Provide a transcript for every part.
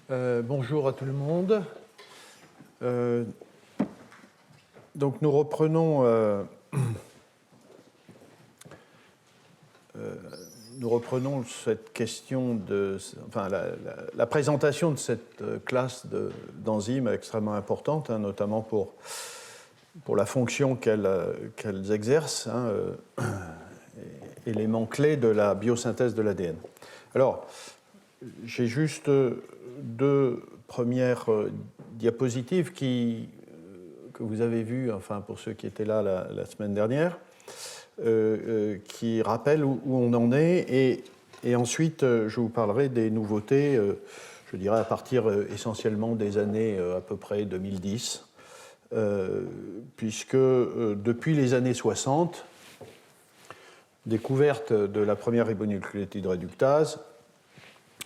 Bonjour à tout le monde. Donc nous reprenons cette question la présentation de cette classe d'enzymes extrêmement importante, notamment pour la fonction qu'elles exercent, élément clé de la biosynthèse de l'ADN. Alors, j'ai juste deux premières diapositives que vous avez vues, enfin pour ceux qui étaient là la semaine dernière, qui rappellent où on en est, et ensuite je vous parlerai des nouveautés, je dirais à partir essentiellement des années à peu près 2010, puisque depuis les années 60, découverte de la première ribonucléotide réductase,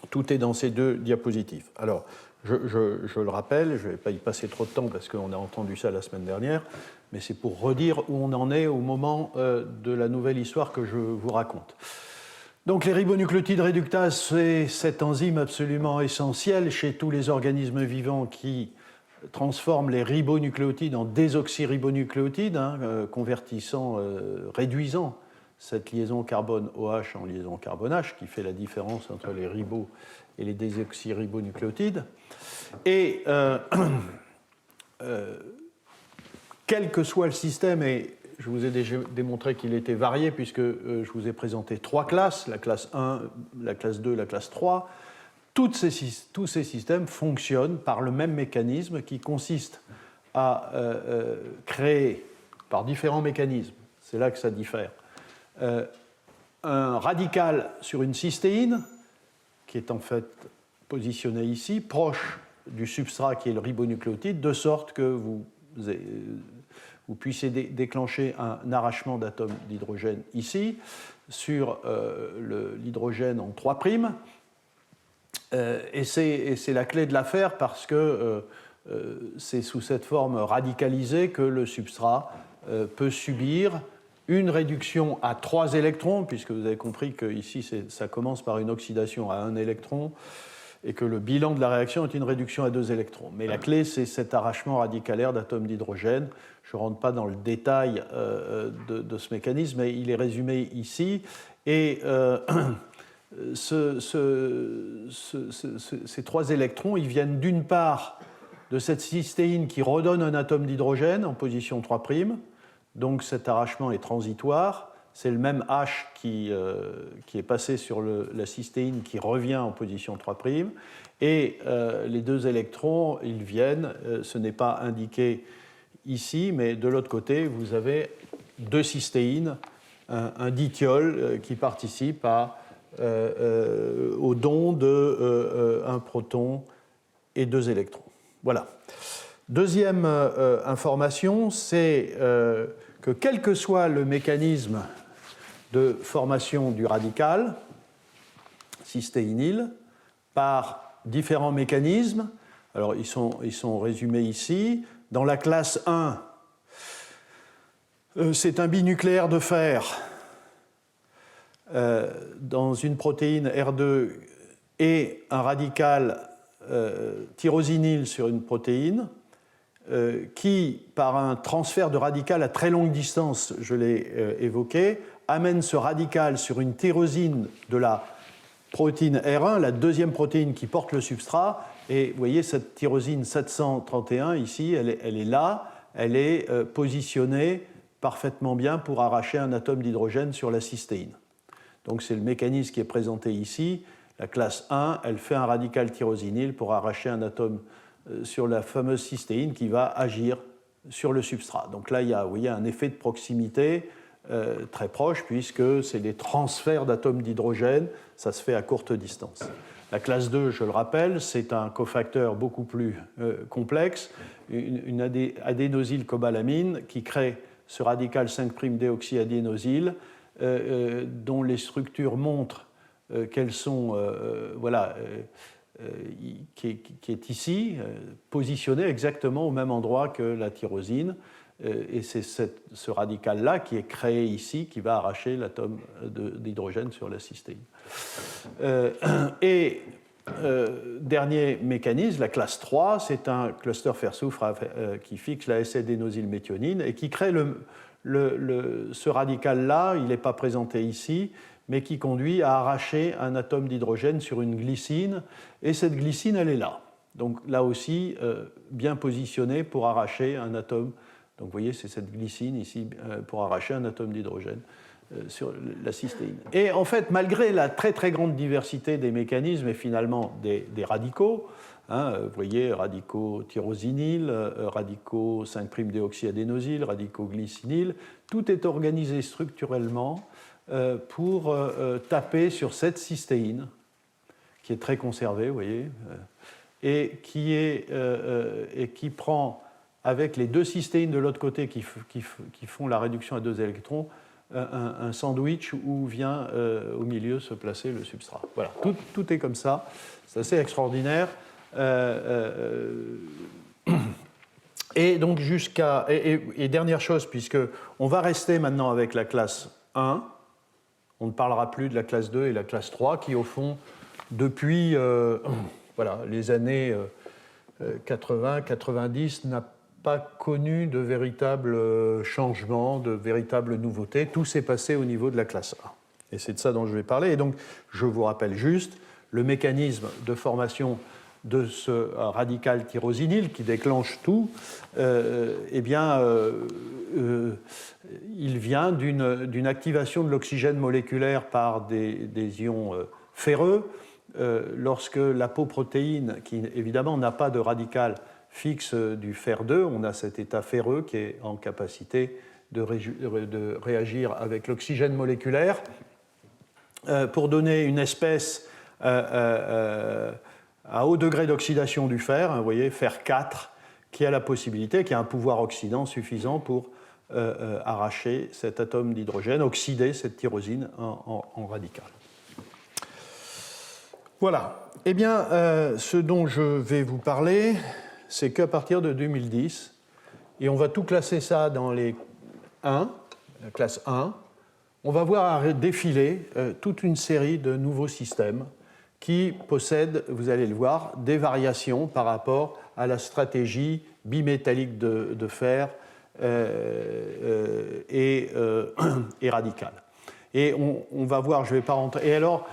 tout est dans ces deux diapositives. Alors, je le rappelle, je ne vais pas y passer trop de temps parce qu'on a entendu ça la semaine dernière, mais c'est pour redire où on en est au moment de la nouvelle histoire que je vous raconte. Donc, les ribonucléotides réductases, c'est cette enzyme absolument essentielle chez tous les organismes vivants qui transforment les ribonucléotides en désoxyribonucléotides, réduisant cette liaison carbone-OH en liaison carbone-H, qui fait la différence entre les ribos et les désoxyribonucléotides. Et quel que soit le système, et je vous ai déjà démontré qu'il était varié, puisque je vous ai présenté trois classes, la classe 1, la classe 2, la classe 3, tous ces systèmes fonctionnent par le même mécanisme qui consiste à créer, par différents mécanismes, c'est là que ça diffère, un radical sur une cystéine, qui est en fait positionné ici, proche du substrat qui est le ribonucléotide, de sorte que vous puissiez déclencher un arrachement d'atomes d'hydrogène ici, sur l'hydrogène en 3'. Et c'est la clé de l'affaire parce que c'est sous cette forme radicalisée que le substrat peut subir une réduction à 3 électrons, puisque vous avez compris qu'ici ça commence par une oxydation à 1 électron, et que le bilan de la réaction est une réduction à 2 électrons. Mais la clé, c'est cet arrachement radicalaire d'atomes d'hydrogène. Je ne rentre pas dans le détail de ce mécanisme, mais il est résumé ici. Et ces 3 électrons, ils viennent d'une part de cette cystéine qui redonne un atome d'hydrogène en position 3'. Donc cet arrachement est transitoire. C'est le même H qui est passé sur la cystéine qui revient en position 3'. Et les 2 électrons, ils viennent, ce n'est pas indiqué ici, mais de l'autre côté, vous avez 2 cystéines, un dithiol qui participe au don de un proton et 2 électrons. Voilà. Deuxième information, c'est que quel que soit le mécanisme de formation du radical cystéinyl, par différents mécanismes, alors ils sont résumés ici. Dans la classe 1, c'est un binucléaire de fer dans une protéine R2 et un radical tyrosinyl sur une protéine qui, par un transfert de radical à très longue distance, je l'ai évoqué, amène ce radical sur une tyrosine de la protéine R1, la deuxième protéine qui porte le substrat. Et vous voyez cette tyrosine 731 ici, elle est là, elle est positionnée parfaitement bien pour arracher un atome d'hydrogène sur la cystéine. Donc c'est le mécanisme qui est présenté ici. La classe 1, elle fait un radical tyrosinyl pour arracher un atome sur la fameuse cystéine qui va agir sur le substrat. Donc là, il y a, vous voyez, un effet de proximité très proche, puisque c'est des transferts d'atomes d'hydrogène, ça se fait à courte distance. La classe 2, je le rappelle, c'est un cofacteur beaucoup plus complexe, une adénosylcobalamine qui crée ce radical 5'-déoxyadénosyl, dont les structures montrent qu'elles sont, qui est ici, positionnée exactement au même endroit que la tyrosine. Et c'est ce radical-là qui est créé ici, qui va arracher l'atome d'hydrogène sur la cystéine. Et dernier mécanisme, la classe 3, c'est un cluster fer-soufre qui fixe la SL-dénosylméthionine et qui crée ce radical-là, il n'est pas présenté ici, mais qui conduit à arracher un atome d'hydrogène sur une glycine, et cette glycine, elle est là. Donc là aussi, bien positionnée pour arracher un atome. Donc vous voyez, c'est cette glycine ici pour arracher un atome d'hydrogène sur la cystéine. Et en fait, malgré la très très grande diversité des mécanismes et finalement des radicaux, vous voyez, radicaux tyrosinyl, radicaux 5'-déoxyadénosyl, radicaux glycinyl, tout est organisé structurellement pour taper sur cette cystéine, qui est très conservée, vous voyez, et qui prend, avec les deux cystéines de l'autre côté qui font la réduction à 2 électrons, un sandwich où vient au milieu se placer le substrat. Voilà, tout est comme ça, c'est assez extraordinaire. Et donc et dernière chose, puisqu'on va rester maintenant avec la classe 1, on ne parlera plus de la classe 2 et la classe 3, qui au fond, depuis les années 80-90, n'a pas connu de véritables changements, de véritables nouveautés. Tout s'est passé au niveau de la classe 1. Et c'est de ça dont je vais parler. Et donc, je vous rappelle juste le mécanisme de formation de ce radical tyrosinyl qui déclenche tout. Il vient d'une activation de l'oxygène moléculaire par des ions ferreux. Lorsque l'apoprotéine, qui évidemment n'a pas de radical fixe du fer 2, on a cet état ferreux qui est en capacité de réagir avec l'oxygène moléculaire pour donner une espèce à haut degré d'oxydation du fer, vous voyez, fer 4, qui a la possibilité, qui a un pouvoir oxydant suffisant pour arracher cet atome d'hydrogène, oxyder cette tyrosine en radical. Voilà. Eh bien, ce dont je vais vous parler, c'est qu'à partir de 2010, et on va tout classer ça dans les 1, la classe 1, on va voir défiler toute une série de nouveaux systèmes qui possèdent, vous allez le voir, des variations par rapport à la stratégie bimétallique de fer et radicale. Et on va voir, je ne vais pas rentrer. Et alors,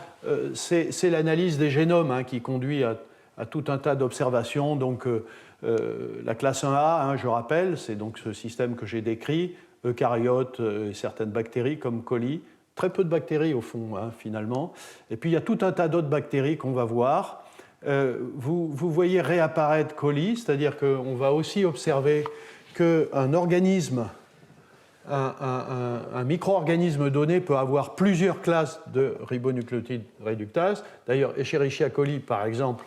c'est l'analyse des génomes qui conduit à tout un tas d'observations. Donc, la classe 1A, je rappelle, c'est donc ce système que j'ai décrit, eucaryotes et certaines bactéries comme coli. Très peu de bactéries au fond, finalement. Et puis il y a tout un tas d'autres bactéries qu'on va voir. Vous voyez réapparaître coli, c'est-à-dire qu'on va aussi observer qu'un organisme, un micro-organisme donné peut avoir plusieurs classes de ribonucléotides réductases. D'ailleurs, Escherichia coli, par exemple,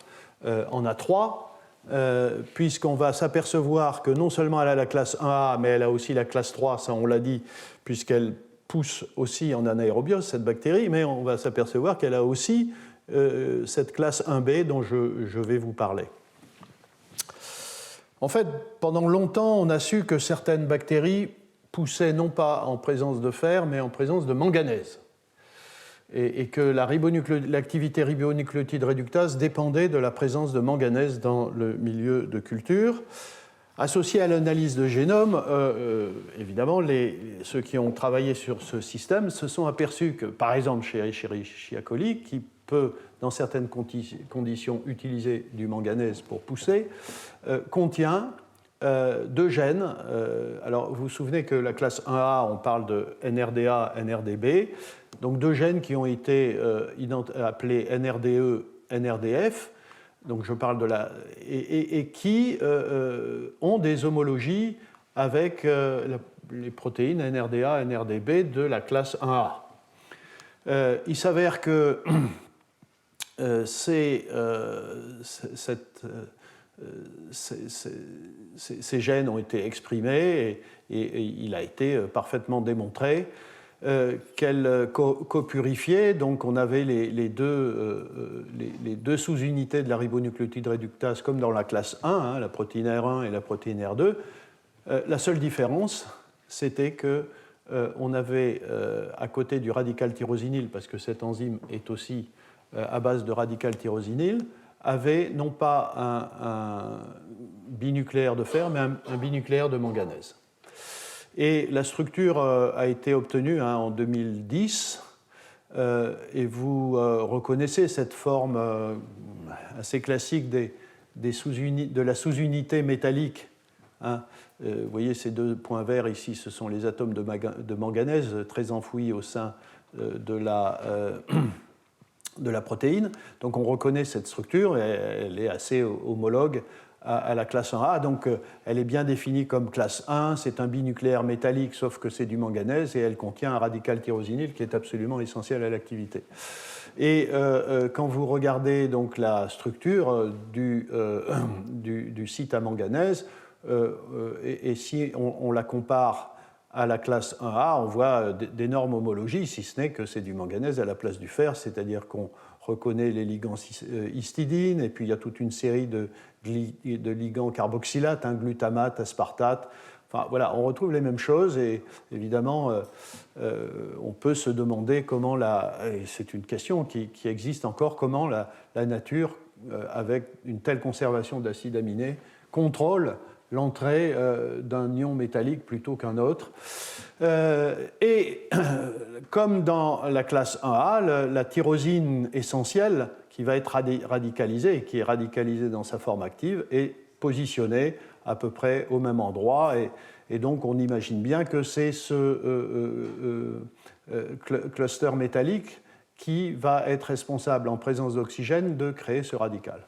en a 3, puisqu'on va s'apercevoir que non seulement elle a la classe 1A, mais elle a aussi la classe 3, ça on l'a dit, puisqu'elle pousse aussi en anaérobiose, cette bactérie, mais on va s'apercevoir qu'elle a aussi cette classe 1B dont je vais vous parler. En fait, pendant longtemps, on a su que certaines bactéries poussaient non pas en présence de fer, mais en présence de manganèse. Et que l'activité ribonucléotide réductase dépendait de la présence de manganèse dans le milieu de culture. Associé à l'analyse de génome, évidemment, ceux qui ont travaillé sur ce système se sont aperçus que, par exemple, chez Escherichia coli, qui peut, dans certaines conditions, utiliser du manganèse pour pousser, contient 2 gènes. Alors, vous vous souvenez que la classe 1A, on parle de NRDA, NRDB, donc 2 gènes qui ont été appelés NRDE, NRDF. Donc je parle de et qui ont des homologies avec les protéines NRDA, NRDB de la classe 1A. Il s'avère que ces gènes ont été exprimés et il a été parfaitement démontré qu'elle copurifiait, donc on avait les deux sous-unités de la ribonucléotide réductase comme dans la classe 1, la protéine R1 et la protéine R2. La seule différence, c'était qu'on avait à côté du radical tyrosinyl, parce que cette enzyme est aussi à base de radical tyrosinyle avait non pas un binucléaire de fer, mais un binucléaire de manganèse. Et la structure a été obtenue en 2010, et vous reconnaissez cette forme assez classique de la sous-unité métallique. Vous voyez ces deux points verts ici, ce sont les atomes de manganèse très enfouis au sein de la protéine. Donc on reconnaît cette structure, et elle est assez homologue à la classe 1A. Donc elle est bien définie comme classe 1, c'est un binucléaire métallique, sauf que c'est du manganèse, et elle contient un radical tyrosinyle qui est absolument essentiel à l'activité. Et quand vous regardez donc la structure du site à manganèse, et si on la compare à la classe 1A, on voit d'énormes homologies, si ce n'est que c'est du manganèse à la place du fer, c'est-à-dire qu'on reconnaît les ligands histidines, et puis il y a toute une série de ligands carboxylates, glutamate, aspartate. Enfin, voilà, on retrouve les mêmes choses, et évidemment, on peut se demander comment et c'est une question qui existe encore, comment la nature, avec une telle conservation d'acides aminés, contrôle l'entrée d'un ion métallique plutôt qu'un autre. Et comme dans la classe 1A, la tyrosine essentielle qui va être radicalisée, et qui est radicalisée dans sa forme active, est positionnée à peu près au même endroit. Et donc on imagine bien que c'est ce cluster métallique qui va être responsable, en présence d'oxygène, de créer ce radical.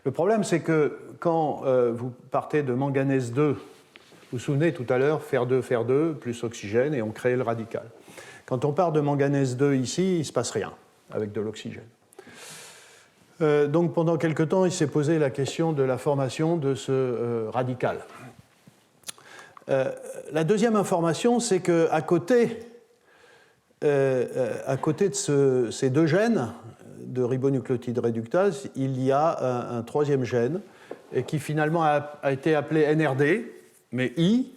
Le problème, c'est que quand vous partez de manganèse 2, vous vous souvenez tout à l'heure, fer 2, plus oxygène, et on crée le radical. Quand on part de manganèse 2 ici, il ne se passe rien avec de l'oxygène. Donc pendant quelque temps, il s'est posé la question de la formation de ce radical. La deuxième information, c'est qu'à côté de ces deux gènes de ribonucléotide réductase, il y a un troisième gène qui finalement a été appelé NRD, mais I,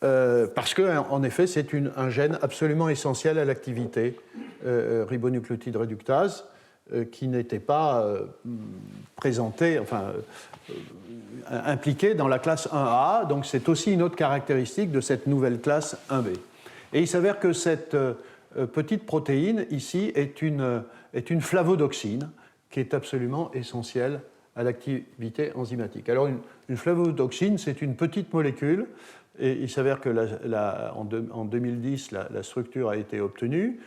parce qu'en effet, c'est un gène absolument essentiel à l'activité ribonucléotide réductase, qui n'était pas présenté, impliqué dans la classe 1A. Donc c'est aussi une autre caractéristique de cette nouvelle classe 1B. Et il s'avère que cette petite protéine ici est une flavodoxine qui est absolument essentielle à l'activité enzymatique. Alors une flavodoxine, c'est une petite molécule, et il s'avère que en 2010, la structure a été obtenue.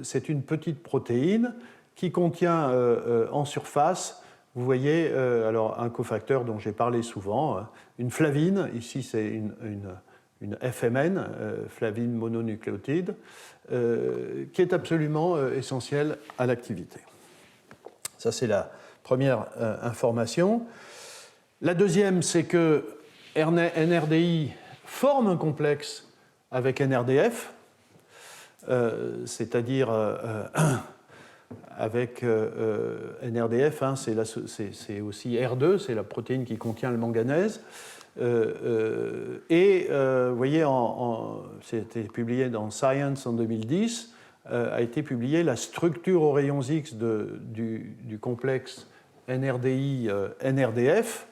C'est une petite protéine qui contient en surface, vous voyez, alors un cofacteur dont j'ai parlé souvent, une flavine, ici c'est une FMN, flavine mononucléotide, qui est absolument essentielle à l'activité. Ça, c'est la première information. La deuxième, c'est que NRDI forme un complexe avec NRDF, c'est-à-dire avec NRDF, c'est aussi R2, c'est la protéine qui contient le manganèse. Et vous voyez, c'était publié dans Science en 2010, a été publiée la structure aux rayons X du complexe NRDI-NRDF,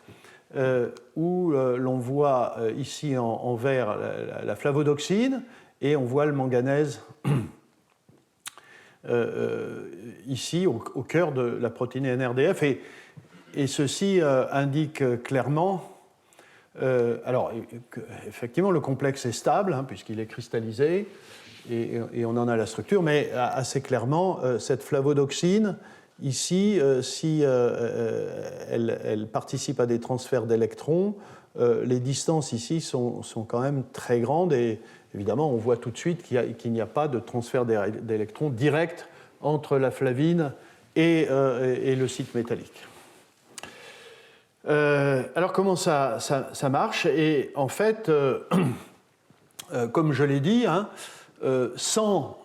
où l'on voit ici en vert la flavodoxine, et on voit le manganèse ici au cœur de la protéine NRDF. Et ceci indique clairement, alors effectivement le complexe est stable, puisqu'il est cristallisé, et on en a la structure, mais assez clairement cette flavodoxine ici, si elle participe à des transferts d'électrons, les distances ici sont quand même très grandes, et évidemment on voit tout de suite qu'il n'y a pas de transfert d'électrons direct entre la flavine et le site métallique. Alors comment ça marche? Et en fait, comme je l'ai dit, sans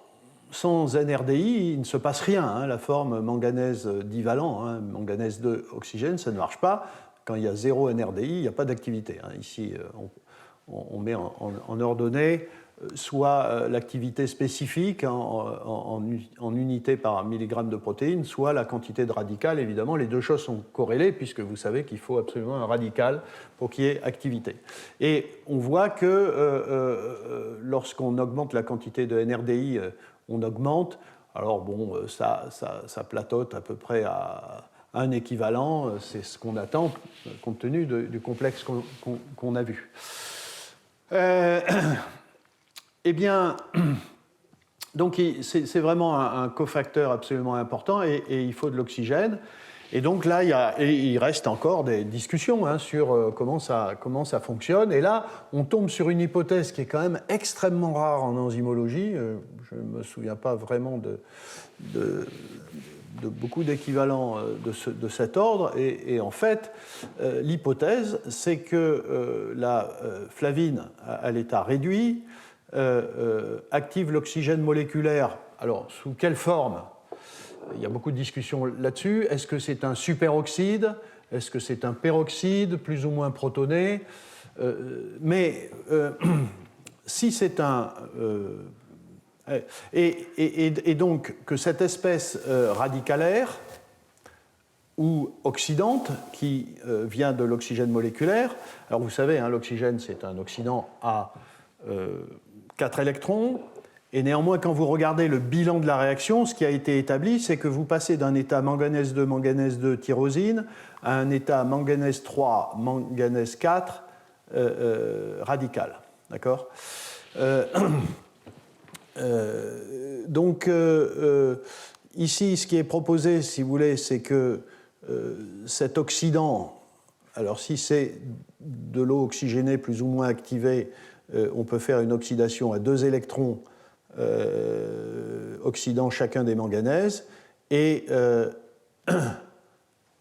NRDI, il ne se passe rien. La forme manganèse divalent, manganèse 2 oxygène, ça ne marche pas. Quand il y a 0 NRDI, il n'y a pas d'activité. Ici, on met en ordonnée soit l'activité spécifique en unité par milligramme de protéine, soit la quantité de radical. Évidemment, les deux choses sont corrélées, puisque vous savez qu'il faut absolument un radical pour qu'il y ait activité. Et on voit que lorsqu'on augmente la quantité de NRDI, on augmente. Alors bon, ça plateaute à peu près à un équivalent, c'est ce qu'on attend, compte tenu du complexe qu'on a vu. Eh bien, donc c'est vraiment un cofacteur absolument important et il faut de l'oxygène. Et donc là, il reste encore des discussions sur comment ça fonctionne. Et là, on tombe sur une hypothèse qui est quand même extrêmement rare en enzymologie. Je ne me souviens pas vraiment de beaucoup d'équivalents de cet ordre. Et en fait, l'hypothèse, c'est que la flavine à l'état réduit active l'oxygène moléculaire. Alors, sous quelle forme ? Il y a beaucoup de discussions là-dessus. Est-ce que c'est un superoxyde ? Est-ce que c'est un peroxyde, plus ou moins protoné ? Mais si c'est un... et donc que cette espèce radicalaire ou oxydante qui vient de l'oxygène moléculaire, alors vous savez, l'oxygène c'est un oxydant à 4 électrons, et néanmoins quand vous regardez le bilan de la réaction, ce qui a été établi, c'est que vous passez d'un état manganèse 2, manganèse 2, tyrosine, à un état manganèse 3, manganèse 4, radical. D'accord ? Donc, ici, ce qui est proposé, si vous voulez, c'est que cet oxydant, alors si c'est de l'eau oxygénée plus ou moins activée, on peut faire une oxydation à 2 électrons oxydant chacun des manganèses, et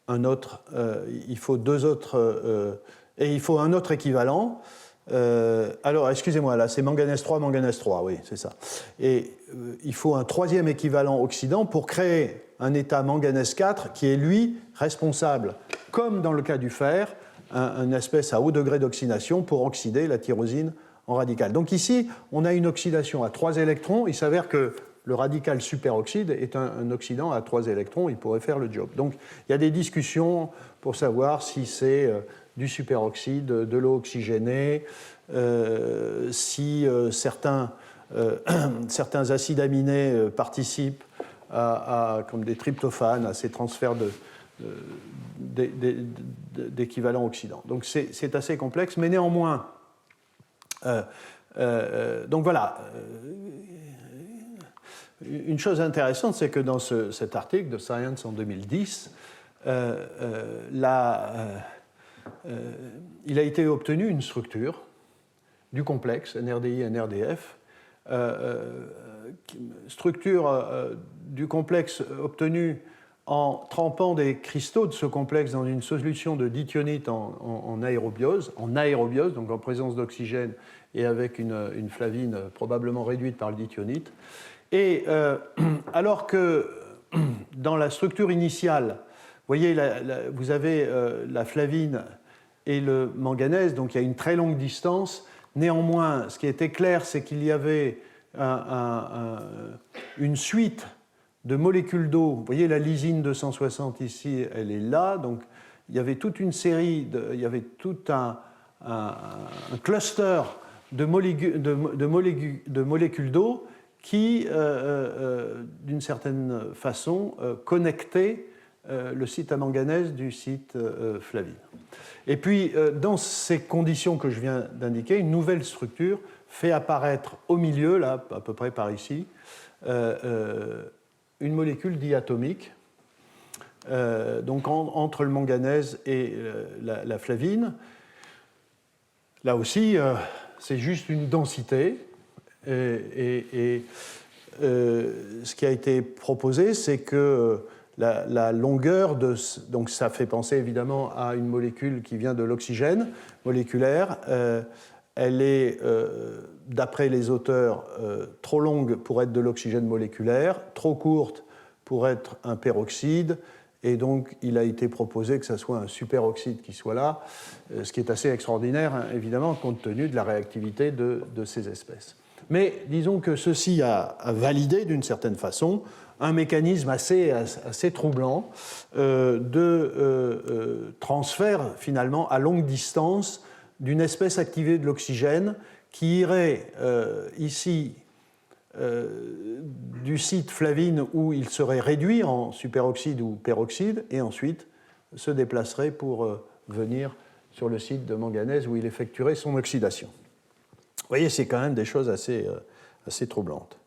un autre, il faut deux autres, et il faut un autre équivalent. Alors, excusez-moi, là, c'est manganèse 3, oui, c'est ça. Et il faut un troisième équivalent oxydant pour créer un état manganèse 4 qui est, lui, responsable, comme dans le cas du fer, une espèce à haut degré d'oxydation pour oxyder la tyrosine en radical. Donc ici, on a une oxydation à 3 électrons. Il s'avère que le radical superoxyde est un oxydant à 3 électrons. Il pourrait faire le job. Donc il y a des discussions pour savoir si c'est du superoxyde, de l'eau oxygénée, si certains acides aminés participent comme des tryptophanes à ces transferts d'équivalents oxydants. Donc c'est assez complexe, mais néanmoins, donc voilà. Une chose intéressante, c'est que dans cet article de Science en 2010, il a été obtenu une structure du complexe NRDI-NRDF, structure du complexe obtenue en trempant des cristaux de ce complexe dans une solution de dithionite en aérobiose, donc en présence d'oxygène et avec une flavine probablement réduite par le dithionite. Et alors que dans la structure initiale, vous voyez, vous avez la flavine et le manganèse, donc il y a une très longue distance. Néanmoins, ce qui était clair, c'est qu'il y avait une suite de molécules d'eau. Vous voyez, la lysine 260 ici, elle est là. Donc il y avait toute une série, il y avait tout un cluster de molécules d'eau qui, d'une certaine façon, connectaient le site à manganèse du site flavine. Et puis, dans ces conditions que je viens d'indiquer, une nouvelle structure fait apparaître au milieu, là, à peu près par ici, une molécule diatomique, donc entre le manganèse et la flavine. Là aussi, c'est juste une densité. Et ce qui a été proposé, c'est que la longueur donc ça fait penser évidemment à une molécule qui vient de l'oxygène moléculaire. Elle est, d'après les auteurs, trop longue pour être de l'oxygène moléculaire, trop courte pour être un peroxyde, Et donc, il a été proposé que ce soit un superoxyde qui soit là, ce qui est assez extraordinaire, hein, évidemment, compte tenu de la réactivité de ces espèces. Mais disons que ceci a validé, d'une certaine façon, un mécanisme assez troublant de transfert, finalement, à longue distance d'une espèce activée de l'oxygène qui irait ici du site flavine où il serait réduit en superoxyde ou peroxyde et ensuite se déplacerait pour venir sur le site de manganèse où il effectuerait son oxydation. Vous voyez, c'est quand même des choses assez troublantes.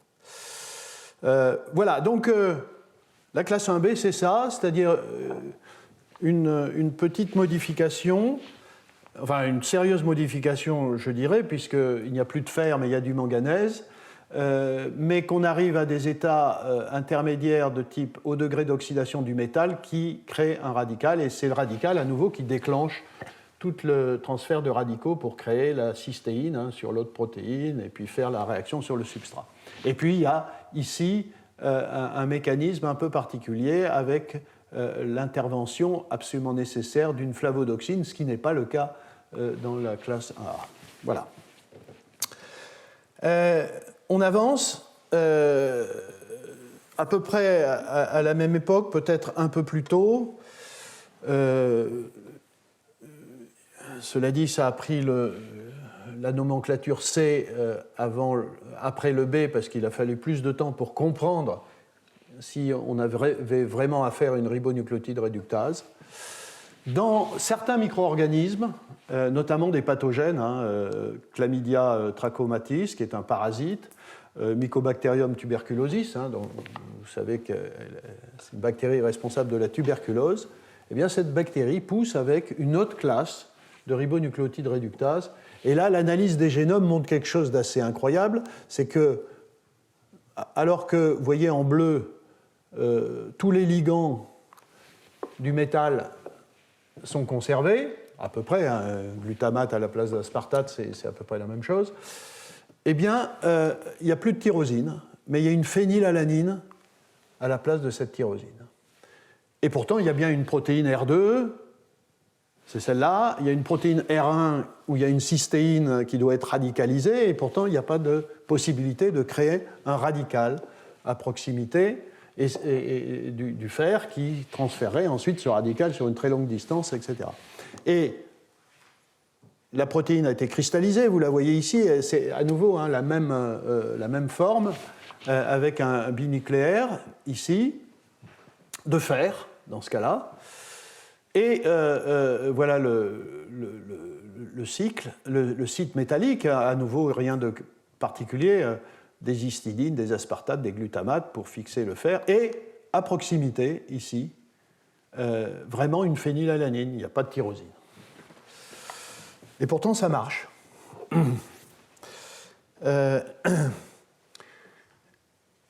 Voilà, donc la classe 1b, c'est ça, c'est-à-dire une petite modification, enfin une sérieuse modification, je dirais, puisqu'il n'y a plus de fer, mais il y a du manganèse, mais qu'on arrive à des états intermédiaires de type haut degré d'oxydation du métal qui crée un radical, et c'est le radical à nouveau qui déclenche tout le transfert de radicaux pour créer la cystéine hein, sur l'autre protéine et puis faire la réaction sur le substrat. Et puis il y a ici un mécanisme un peu particulier avec l'intervention absolument nécessaire d'une flavodoxine, ce qui n'est pas le cas dans la classe 1A. Voilà. On avance à peu près à la même époque, peut-être un peu plus tôt. Cela dit, ça a pris la nomenclature C après le B parce qu'il a fallu plus de temps pour comprendre si on avait vraiment affaire à une ribonucléotide réductase. Dans certains micro-organismes, notamment des pathogènes, hein, Chlamydia trachomatis, qui est un parasite, Mycobacterium tuberculosis, hein, dont vous savez que c'est une bactérie responsable de la tuberculose, eh bien cette bactérie pousse avec une autre classe de ribonucléotide réductase. Et là, l'analyse des génomes montre quelque chose d'assez incroyable, c'est que, alors que, vous voyez en bleu, tous les ligands du métal sont conservés, à peu près, hein, glutamate à la place de l'aspartate, c'est à peu près la même chose, eh bien, il n'y a plus de tyrosine, mais il y a une phénylalanine à la place de cette tyrosine. Et pourtant, il y a bien une protéine R2, c'est celle-là, il y a une protéine R1 où il y a une cystéine qui doit être radicalisée, et pourtant, il n'y a pas de possibilité de créer un radical à proximité et du fer qui transférerait ensuite ce radical sur une très longue distance, etc. Et la protéine a été cristallisée, vous la voyez ici, c'est à nouveau hein, la même forme, avec un binucléaire ici, de fer, dans ce cas-là. Et voilà le cycle, le site métallique, à nouveau rien de particulier, des histidines, des aspartates, des glutamates pour fixer le fer, et à proximité, ici, vraiment une phénylalanine, il n'y a pas de tyrosine. Et pourtant, ça marche.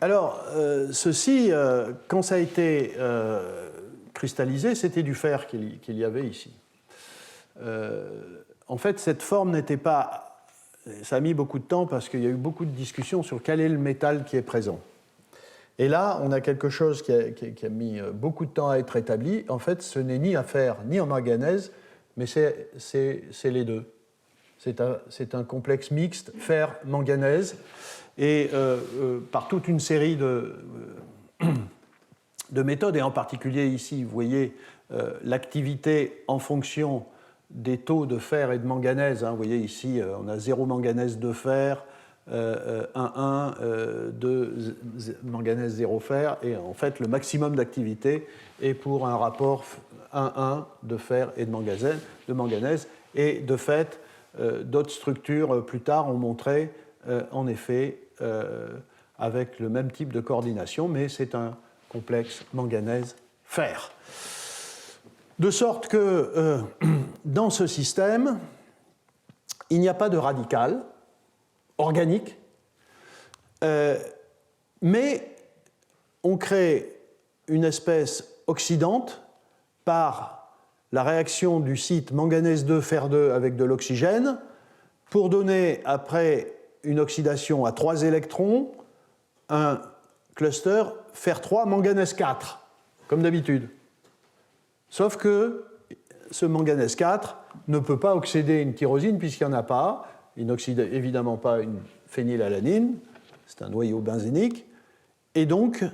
Alors, ceci, quand ça a été cristallisé, c'était du fer qu'il y avait ici. En fait, cette forme n'était pas... Ça a mis beaucoup de temps parce qu'il y a eu beaucoup de discussions sur quel est le métal qui est présent. Et là, on a quelque chose qui a mis beaucoup de temps à être établi. En fait, ce n'est ni affaire ni en manganèse, mais c'est les deux. C'est un complexe mixte fer-manganèse. Et par toute une série de méthodes, et en particulier ici, vous voyez l'activité en fonction des taux de fer et de manganèse. Hein. Vous voyez ici, on a 0 manganèse de fer, 1, 2 manganèse 0 fer, et en fait le maximum d'activité est pour un rapport 1 de fer et de manganèse, et de fait d'autres structures plus tard ont montré en effet avec le même type de coordination, mais c'est un complexe manganèse-fer. De sorte que dans ce système, il n'y a pas de radical organique, mais on crée une espèce oxydante par la réaction du site manganèse 2, fer 2 avec de l'oxygène pour donner, après une oxydation à 3 électrons, un cluster fer 3 manganèse 4, comme d'habitude. Sauf que ce manganèse 4 ne peut pas oxyder une tyrosine puisqu'il n'y en a pas. Il n'oxyde évidemment pas une phénylalanine, c'est un noyau benzénique. Et donc,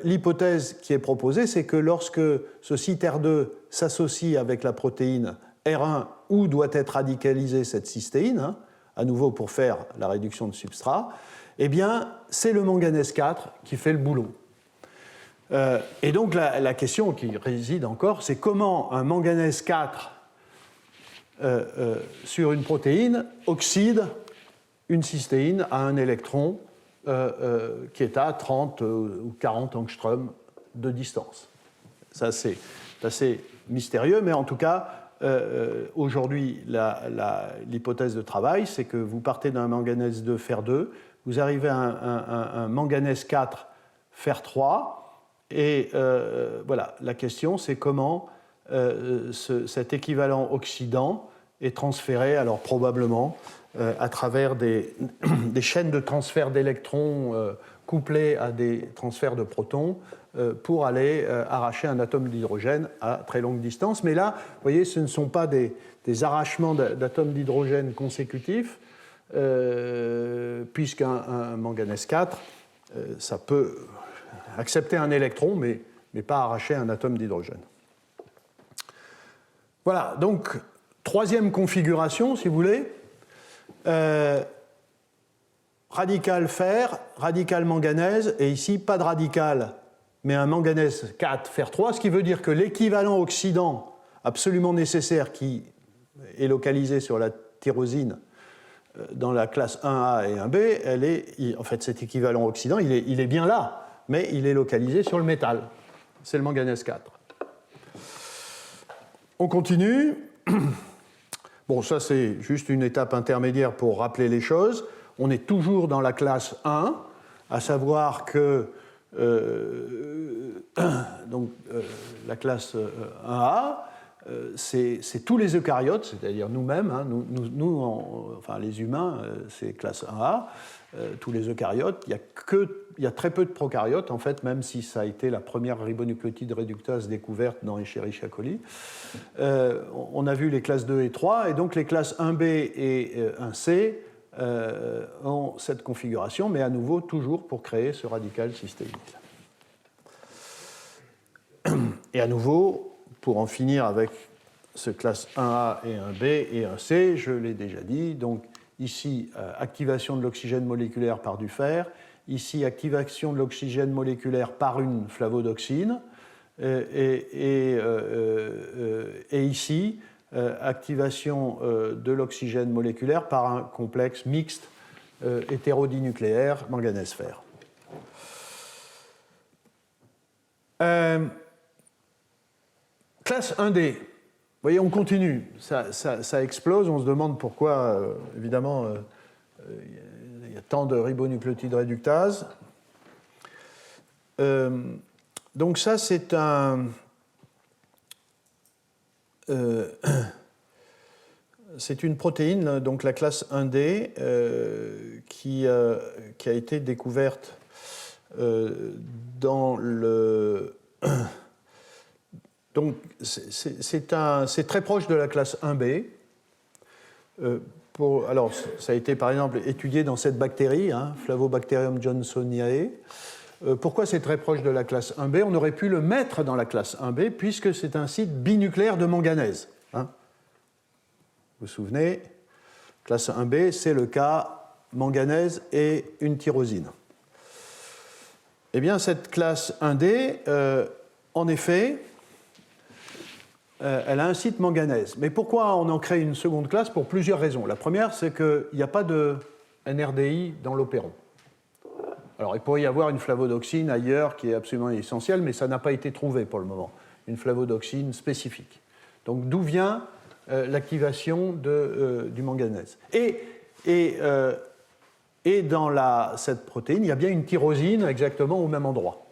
l'hypothèse qui est proposée, c'est que lorsque ce site R2 s'associe avec la protéine R1 où doit être radicalisée cette cystéine, hein, à nouveau pour faire la réduction de substrat, eh bien, c'est le manganèse 4 qui fait le boulot. Et donc, la question qui réside encore, c'est comment un manganèse 4 sur une protéine oxyde une cystéine à un électron qui est à 30 ou 40 angstroms de distance. Ça, c'est assez mystérieux, mais en tout cas, aujourd'hui, l'hypothèse de travail, c'est que vous partez d'un manganèse 2 Fer2, vous arrivez à un manganèse 4 Fer3, et voilà, la question, c'est comment cet équivalent oxydant est transféré, alors probablement à travers des chaînes de transfert d'électrons couplées à des transferts de protons pour aller arracher un atome d'hydrogène à très longue distance. Mais là, vous voyez, ce ne sont pas des arrachements d'atomes d'hydrogène consécutifs, puisqu'un manganèse 4, ça peut accepter un électron, mais pas arracher un atome d'hydrogène. Voilà, donc, troisième configuration, si vous voulez. Radical fer, radical manganèse, et ici, pas de radical, mais un manganèse 4 Fer3, ce qui veut dire que l'équivalent oxydant absolument nécessaire qui est localisé sur la tyrosine dans la classe 1A et 1B, en fait, cet équivalent oxydant, il est bien là, mais il est localisé sur le métal. C'est le manganèse 4. On continue. Bon, ça, c'est juste une étape intermédiaire pour rappeler les choses. On est toujours dans la classe 1, à savoir que la classe 1A, c'est tous les eucaryotes, c'est-à-dire nous-mêmes, hein, enfin les humains, c'est classe 1A, tous les eucaryotes. Il y a très peu de prokaryotes, en fait, même si ça a été la première ribonucléotide réductase découverte dans Escherichia coli. On a vu les classes 2 et 3, et donc les classes 1B et 1C ont cette configuration, mais à nouveau, toujours pour créer ce radical cystéine. Et à nouveau, pour en finir avec ce classe 1A et 1B et 1C, je l'ai déjà dit, donc ici, activation de l'oxygène moléculaire par du fer, ici, activation de l'oxygène moléculaire par une flavodoxine, et ici, activation de l'oxygène moléculaire par un complexe mixte hétérodinucléaire manganèse-fer. Classe 1D. Vous voyez, on continue. Ça explose. On se demande pourquoi, évidemment, il y a tant de ribonucléotides réductases. Donc ça, c'est c'est une protéine, donc la classe 1D, qui a été découverte dans le... Donc c'est très proche de la classe 1B. Alors, ça a été par exemple étudié dans cette bactérie, hein, Flavobacterium johnsoniae. Pourquoi c'est très proche de la classe 1B? On aurait pu le mettre dans la classe 1B puisque c'est un site binucléaire de manganèse. Hein. Vous vous souvenez, classe 1B, c'est le cas manganèse et une tyrosine. Eh bien, cette classe 1D, en effet, elle a un site manganèse. Mais pourquoi on en crée une seconde classe? Pour plusieurs raisons. La première, c'est qu'il n'y a pas de NRDI dans l'opéron. Alors, il pourrait y avoir une flavodoxine ailleurs qui est absolument essentielle, mais ça n'a pas été trouvé pour le moment, une flavodoxine spécifique. Donc, d'où vient l'activation du manganèse? Et dans cette protéine, il y a bien une tyrosine exactement au même endroit.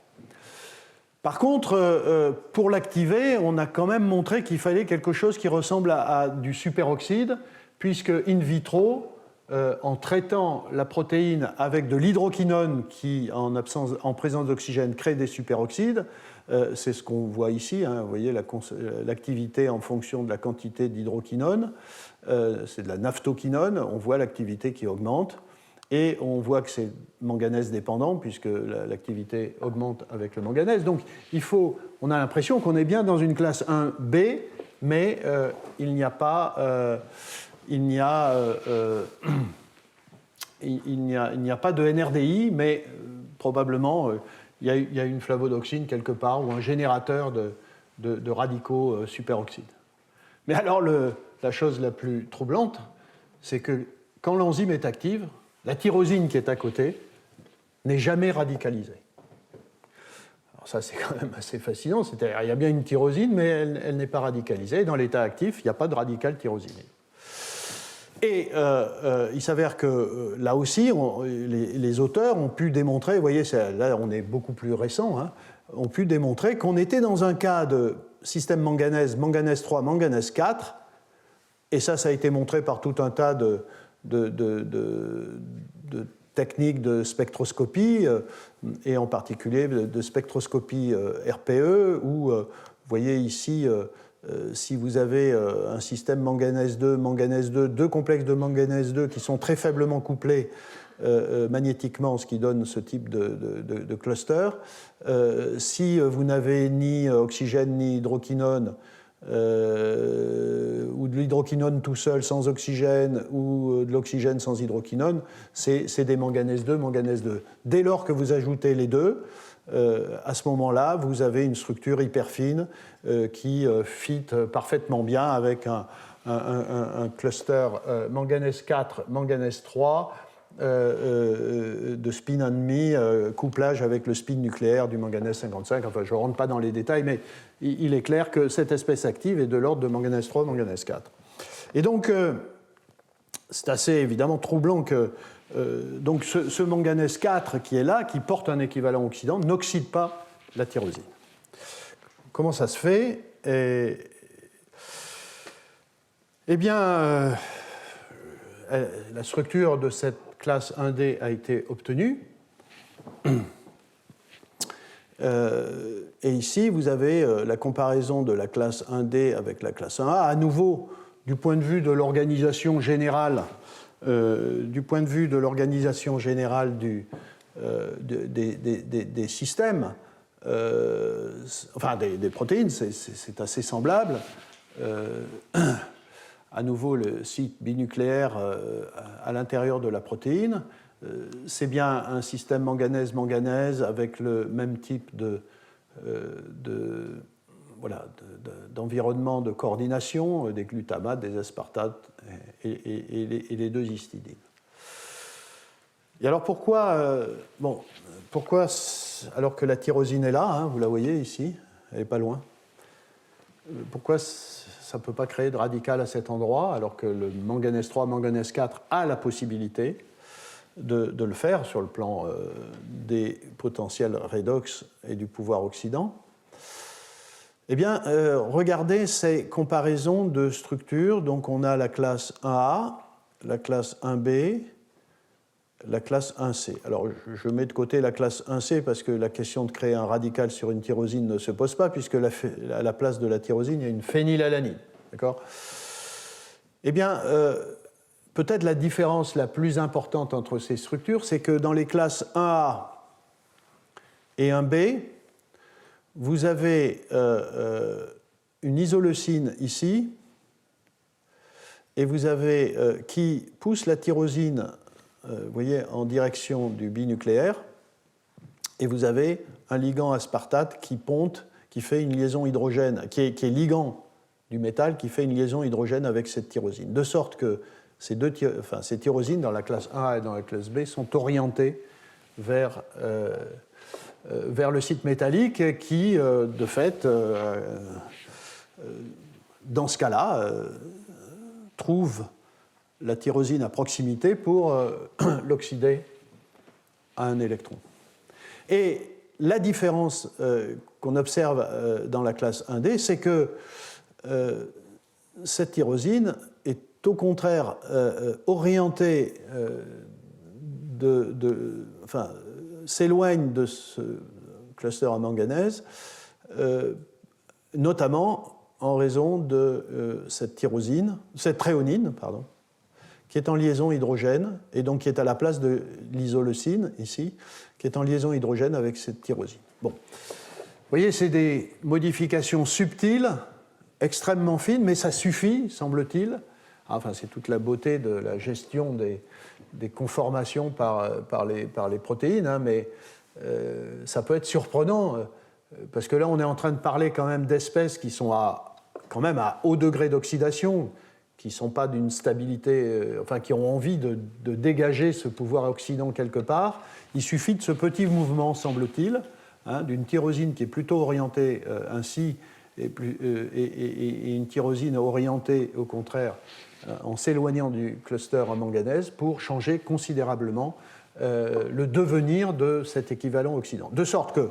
Par contre, pour l'activer, on a quand même montré qu'il fallait quelque chose qui ressemble à du superoxyde, puisque in vitro, en traitant la protéine avec de l'hydroquinone qui, en présence d'oxygène, crée des superoxydes. C'est ce qu'on voit ici. Hein, vous voyez l'activité en fonction de la quantité d'hydroquinone. C'est de la naphthoquinone. On voit l'activité qui augmente. Et on voit que c'est manganèse dépendant, puisque l'activité augmente avec le manganèse. Donc, on a l'impression qu'on est bien dans une classe 1B, mais il n'y a pas de NRDI, mais probablement il y a une flavodoxine quelque part ou un générateur de radicaux superoxydes. Mais alors, la chose la plus troublante, c'est que quand l'enzyme est active, la tyrosine qui est à côté n'est jamais radicalisée. Alors ça, c'est quand même assez fascinant. C'est-à-dire, il y a bien une tyrosine, mais elle n'est pas radicalisée. Dans l'état actif, il n'y a pas de radical tyrosiné. Et il s'avère que là aussi, les auteurs ont pu démontrer, vous voyez, là on est beaucoup plus récent, hein, ont pu démontrer qu'on était dans un cas de système manganèse, manganèse 3, manganèse 4, et ça a été montré par tout un tas de techniques de spectroscopie, et en particulier de spectroscopie RPE, où vous voyez ici, si vous avez un système manganèse 2, deux complexes de manganèse 2 qui sont très faiblement couplés magnétiquement, ce qui donne ce type de cluster, si vous n'avez ni oxygène ni hydroquinone, ou de l'hydroquinone tout seul sans oxygène, ou de l'oxygène sans hydroquinone, c'est des manganèse 2, manganèse 2. Dès lors que vous ajoutez les deux, à ce moment-là, vous avez une structure hyper fine qui fit parfaitement bien avec un cluster manganèse 4, manganèse 3, de spin ennemi, couplage avec le spin nucléaire du manganèse 55. Enfin, je ne rentre pas dans les détails, mais il est clair que cette espèce active est de l'ordre de manganèse 3, manganèse 4. Et donc, c'est assez évidemment troublant que donc ce manganèse 4 qui est là, qui porte un équivalent oxydant, n'oxyde pas la tyrosine. Comment ça se fait? Eh bien, la structure de cette classe 1D a été obtenue. Et ici, vous avez la comparaison de la classe 1D avec la classe 1A. À nouveau, du point de vue de l'organisation générale, des systèmes, enfin des protéines, c'est assez semblable. À nouveau, le site binucléaire à l'intérieur de la protéine. C'est bien un système manganèse-manganèse avec le même type d'environnement de coordination, des glutamates, des aspartates et les deux histidines. Et alors pourquoi, alors que la tyrosine est là, hein, vous la voyez ici, elle n'est pas loin, pourquoi ça ne peut pas créer de radical à cet endroit, alors que le manganèse 3, manganèse 4 a la possibilité de le faire sur le plan des potentiels redox et du pouvoir oxydant? Eh bien, regardez ces comparaisons de structures. Donc, on a la classe 1A, la classe 1B, la classe 1C. Alors, je mets de côté la classe 1C parce que la question de créer un radical sur une tyrosine ne se pose pas, puisque à la place de la tyrosine, il y a une phénylalanine. D'accord ? Eh bien, peut-être la différence la plus importante entre ces structures, c'est que dans les classes 1A et 1B, vous avez une isoleucine ici, et vous avez qui pousse la tyrosine, vous voyez, en direction du binucléaire, et vous avez un ligand aspartate qui ponte, qui fait une liaison hydrogène, qui est ligand du métal, qui fait une liaison hydrogène avec cette tyrosine. De sorte que ces tyrosines, dans la classe 1A et dans la classe B, sont orientées vers le site métallique qui, de fait, dans ce cas-là, trouve la tyrosine à proximité pour l'oxyder à un électron. Et la différence qu'on observe dans la classe 1D, c'est que cette tyrosine est au contraire orienté, s'éloigne de ce cluster à manganèse, notamment en raison de cette thréonine, pardon, qui est en liaison hydrogène, et donc qui est à la place de l'isoleucine, ici, qui est en liaison hydrogène avec cette tyrosine. Bon. Vous voyez, c'est des modifications subtiles, extrêmement fines, mais ça suffit, semble-t-il. Enfin, c'est toute la beauté de la gestion des conformations par les protéines, hein, mais ça peut être surprenant, parce que là, on est en train de parler quand même d'espèces qui sont quand même à haut degré d'oxydation, qui ne sont pas d'une stabilité, enfin qui ont envie de dégager ce pouvoir oxydant quelque part. Il suffit de ce petit mouvement, semble-t-il, hein, d'une tyrosine qui est plutôt orientée ainsi, et une tyrosine orientée, au contraire, en s'éloignant du cluster à manganèse, pour changer considérablement le devenir de cet équivalent oxydant. De sorte que,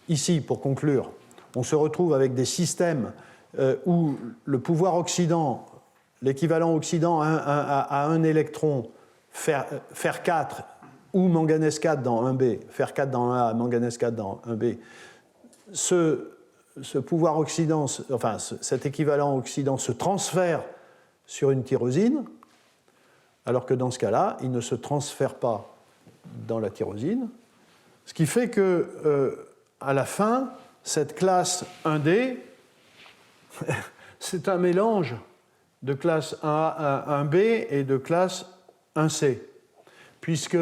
ici, pour conclure, on se retrouve avec des systèmes où le pouvoir oxydant, l'équivalent oxydant à un électron, fer 4 ou manganèse 4 dans 1B, fer 4 dans 1A, manganèse 4 dans 1B, ce pouvoir oxydant, enfin cet équivalent oxydant se transfère sur une tyrosine, alors que dans ce cas-là, il ne se transfère pas dans la tyrosine, ce qui fait que à la fin, cette classe 1D, c'est un mélange de classe 1A, 1B et de classe 1C, puisque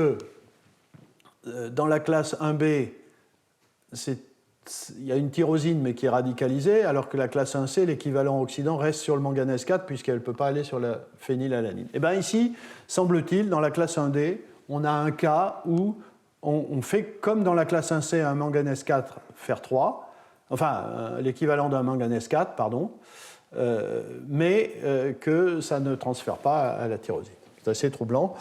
dans la classe 1B, il y a une tyrosine mais qui est radicalisée, alors que la classe 1C, l'équivalent oxydant, reste sur le manganèse 4 puisqu'elle ne peut pas aller sur la phénylalanine. Et bien ici, semble-t-il, dans la classe 1D, on a un cas où on fait comme dans la classe 1C un manganèse 4 fer 3, enfin l'équivalent d'un manganèse 4, pardon, mais que ça ne transfère pas à la tyrosine. C'est assez troublant.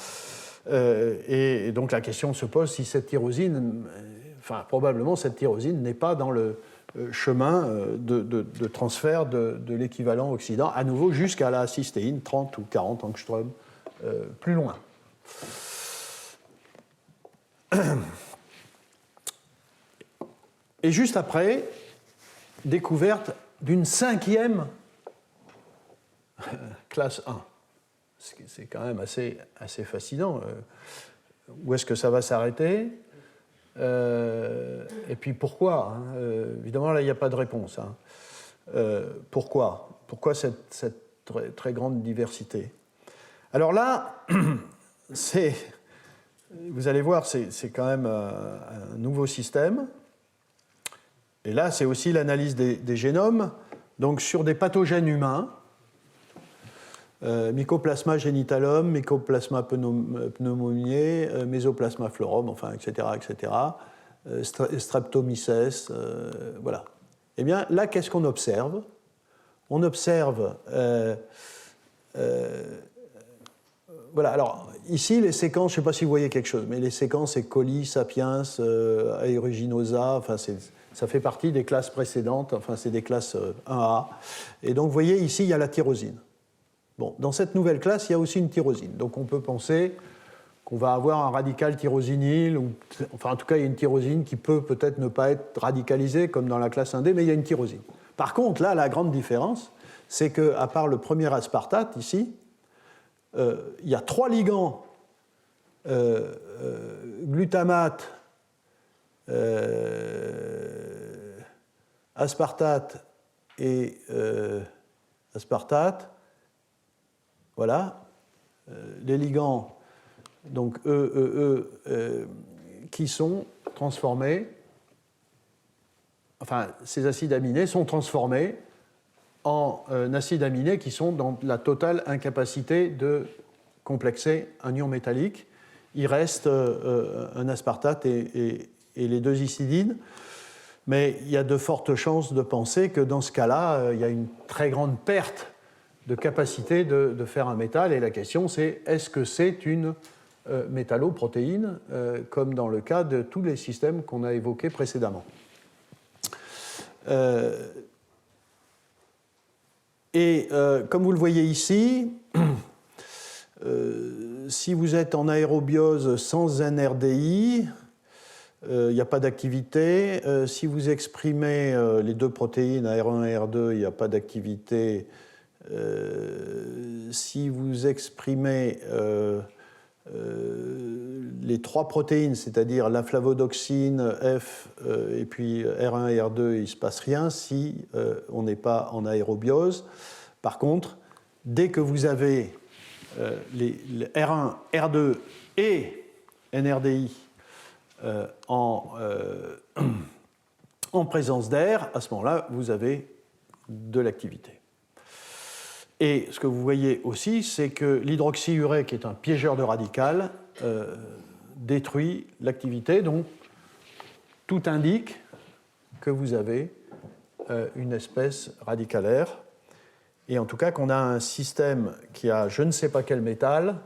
Et donc la question se pose si cette tyrosine, enfin probablement cette tyrosine n'est pas dans le chemin de transfert de l'équivalent oxydant, à nouveau jusqu'à la cystéine, 30 ou 40 angstroms plus loin. Et juste après, découverte d'une 5e classe 1. C'est quand même assez fascinant. Où est-ce que ça va s'arrêter ? Et puis pourquoi, hein ? Évidemment, là, il n'y a pas de réponse. Hein. Pourquoi cette très, très grande diversité ? Alors là, vous allez voir, c'est quand même un nouveau système. Et là, c'est aussi l'analyse des génomes, donc sur des pathogènes humains. Mycoplasma génitalum, Mycoplasma pneumoniae, Mésoplasma florum, enfin, etc., Streptomyces, voilà. Eh bien, là, qu'est-ce qu'on observe ? On observe, voilà. Alors ici, les séquences, je ne sais pas si vous voyez quelque chose, mais les séquences, c'est Coli, Sapiens, Aeruginosa, enfin, ça fait partie des classes précédentes, enfin, c'est des classes 1A. Et donc, vous voyez, ici, il y a la tyrosine. Bon, dans cette nouvelle classe, il y a aussi une tyrosine. Donc on peut penser qu'on va avoir un radical tyrosinyle, ou, enfin en tout cas il y a une tyrosine qui peut peut-être ne pas être radicalisée comme dans la classe 1D, mais il y a une tyrosine. Par contre, là, la grande différence, c'est qu'à part le premier aspartate, ici, il y a 3 ligands glutamate, aspartate et aspartate. Voilà, les ligands, donc qui sont transformés, enfin, ces acides aminés sont transformés en acides aminés qui sont dans la totale incapacité de complexer un ion métallique. Il reste un aspartate et les 2 histidines, mais il y a de fortes chances de penser que dans ce cas-là, il y a une très grande perte de capacité de faire un métal, et la question c'est est-ce que c'est une métalloprotéine, comme dans le cas de tous les systèmes qu'on a évoqués précédemment. Et comme vous le voyez ici, si vous êtes en aérobiose sans NRDI, il n'y a pas d'activité. Si vous exprimez les deux protéines AR1 et AR2, il n'y a pas d'activité. Si vous exprimez les trois protéines, c'est-à-dire la flavodoxine, F et puis R1 et R2, il ne se passe rien si on n'est pas en aérobiose. Par contre, dès que vous avez les R1, R2 et NRDI en présence d'air, à ce moment-là, vous avez de l'activité. Et ce que vous voyez aussi, c'est que l'hydroxyurée, qui est un piégeur de radical, détruit l'activité. Donc, tout indique que vous avez une espèce radicalaire. Et en tout cas, qu'on a un système qui a je ne sais pas quel métal,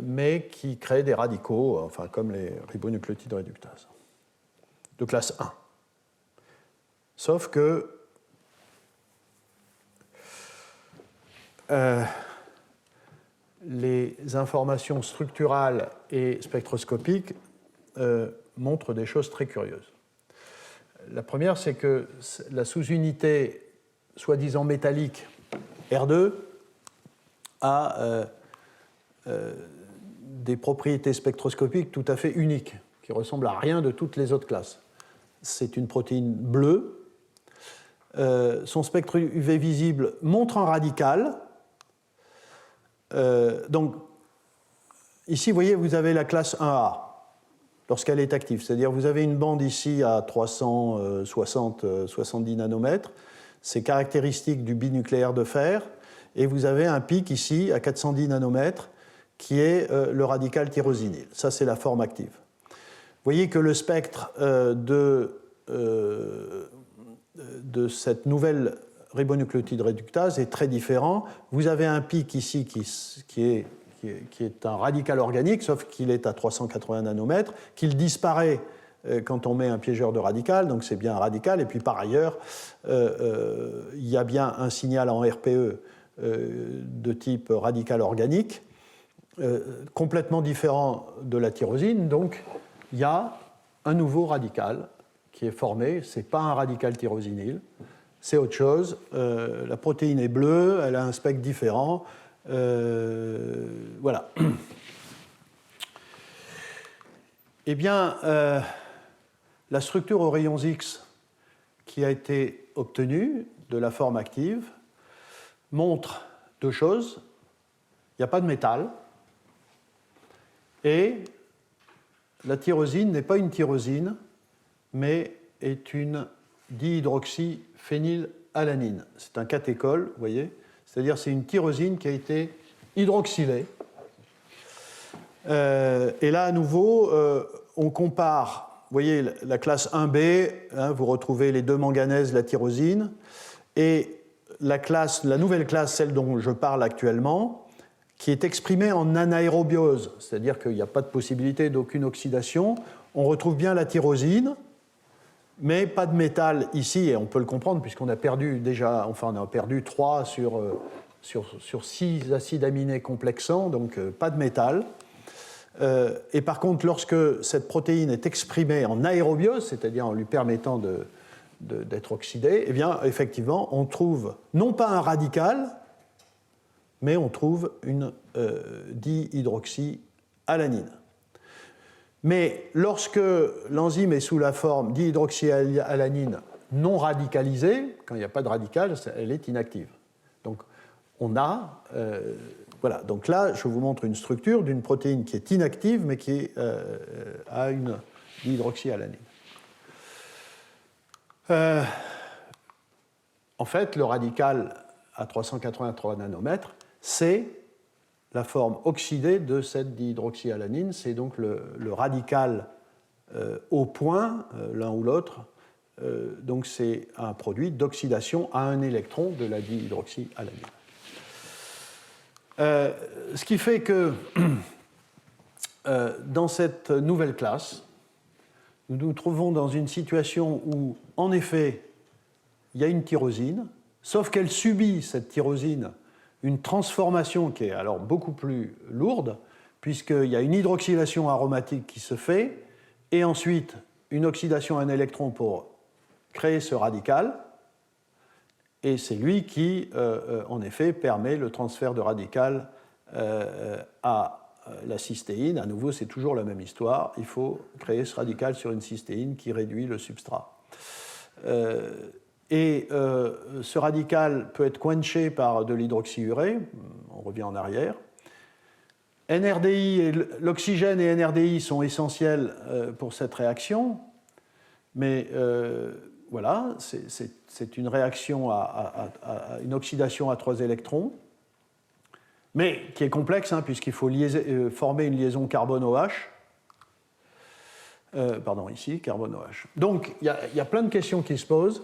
mais qui crée des radicaux, enfin, comme les ribonucléotides réductases, de classe 1. Sauf que les informations structurales et spectroscopiques montrent des choses très curieuses. La première, c'est que la sous-unité soi-disant métallique R2 a des propriétés spectroscopiques tout à fait uniques, qui ressemblent à rien de toutes les autres classes. C'est une protéine bleue. Son spectre UV visible montre un radical. Donc, ici, vous voyez, vous avez la classe 1A lorsqu'elle est active. C'est-à-dire, vous avez une bande ici à 370 nanomètres. C'est caractéristique du binucléaire de fer. Et vous avez un pic ici à 410 nanomètres qui est le radical tyrosinyle. Ça, c'est la forme active. Vous voyez que le spectre de cette nouvelle ribonucléotide réductase est très différent. Vous avez un pic ici qui est un radical organique, sauf qu'il est à 380 nanomètres, qu'il disparaît quand on met un piégeur de radical, donc c'est bien un radical. Et puis par ailleurs, il y a bien un signal en RPE de type radical organique, complètement différent de la tyrosine. Donc il y a un nouveau radical qui est formé. Ce n'est pas un radical tyrosinyle, c'est autre chose. La protéine est bleue, elle a un spectre différent. Voilà. Eh bien, la structure aux rayons X qui a été obtenue de la forme active montre deux choses. Il n'y a pas de métal. Et la tyrosine n'est pas une tyrosine, mais est une dihydroxyphénylalanine. C'est un catéchol, vous voyez. C'est-à-dire c'est une tyrosine qui a été hydroxylée. Et là, à nouveau, on compare, vous voyez, la classe 1B, hein, vous retrouvez les deux manganèses, la tyrosine, et la nouvelle classe, celle dont je parle actuellement, qui est exprimée en anaérobiose, c'est-à-dire qu'il n'y a pas de possibilité d'aucune oxydation. On retrouve bien la tyrosine, mais pas de métal ici, et on peut le comprendre puisqu'on a perdu déjà, enfin on a perdu 3 sur 6 acides aminés complexants, donc pas de métal. Et par contre, lorsque cette protéine est exprimée en aérobiose, c'est-à-dire en lui permettant d'être oxydée, eh bien, effectivement, on trouve non pas un radical, mais on trouve une dihydroxyalanine. Mais lorsque l'enzyme est sous la forme dihydroxyalanine non radicalisée, quand il n'y a pas de radical, elle est inactive. Donc, on a... voilà, donc là, je vous montre une structure d'une protéine qui est inactive, mais qui a une dihydroxyalanine. En fait, le radical à 383 nanomètres, c'est la forme oxydée de cette dihydroxyalanine. C'est donc le radical au point, l'un ou l'autre. Donc c'est un produit d'oxydation à un électron de la dihydroxyalanine. Ce qui fait que dans cette nouvelle classe, nous nous trouvons dans une situation où, en effet, il y a une tyrosine, sauf qu'elle subit, cette tyrosine, une transformation qui est alors beaucoup plus lourde, puisqu'il y a une hydroxylation aromatique qui se fait, et ensuite une oxydation à un électron pour créer ce radical, et c'est lui qui, en effet, permet le transfert de radical à la cystéine. À nouveau, c'est toujours la même histoire. Il faut créer ce radical sur une cystéine qui réduit le substrat. Ce radical peut être quenché par de l'hydroxyurée. On revient en arrière. NRDI, l'oxygène et NRDI sont essentiels pour cette réaction, mais voilà, c'est une réaction à une oxydation à 3 électrons, mais qui est complexe, hein, puisqu'il faut former une liaison carbone-OH. Pardon, ici, carbone-OH. Donc, il y a plein de questions qui se posent.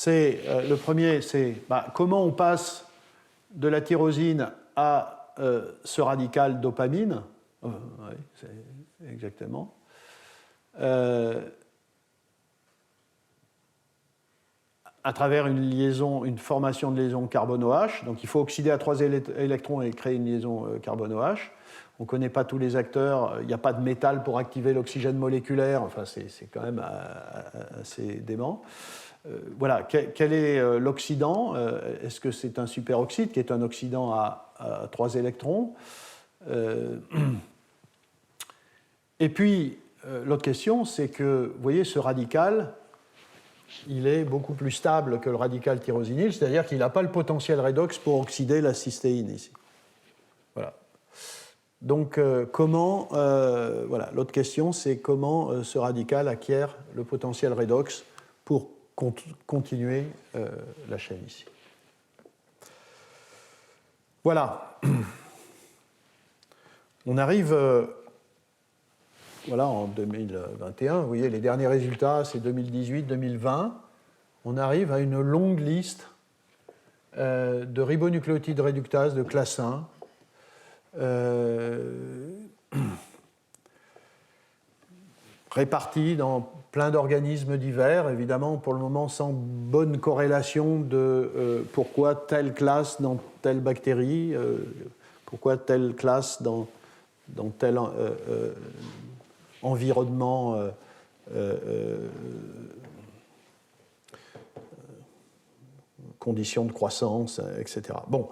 Le premier, c'est comment on passe de la tyrosine à ce radical dopamine. Oui, c'est exactement. À travers une formation de liaison carbone-OH. Donc il faut oxyder à 3 électrons et créer une liaison carbone-OH. On ne connaît pas tous les acteurs, il n'y a pas de métal pour activer l'oxygène moléculaire, enfin c'est quand même assez dément. Voilà, quel est l'oxydant? Est-ce que c'est un superoxyde qui est un oxydant à 3 électrons? Et puis, l'autre question, c'est que, vous voyez, ce radical, il est beaucoup plus stable que le radical tyrosinyle, c'est-à-dire qu'il n'a pas le potentiel redox pour oxyder la cystéine ici. Voilà. Donc, voilà, l'autre question, c'est comment ce radical acquiert le potentiel redox pour continuer la chaîne ici. Voilà. On arrive voilà, en 2021. Vous voyez, les derniers résultats, c'est 2018-2020. On arrive à une longue liste de ribonucléotides réductases de classe 1. Répartis dans plein d'organismes divers, évidemment pour le moment sans bonne corrélation de pourquoi telle classe dans telle bactérie, pourquoi telle classe dans tel environnement conditions de croissance, etc. Bon,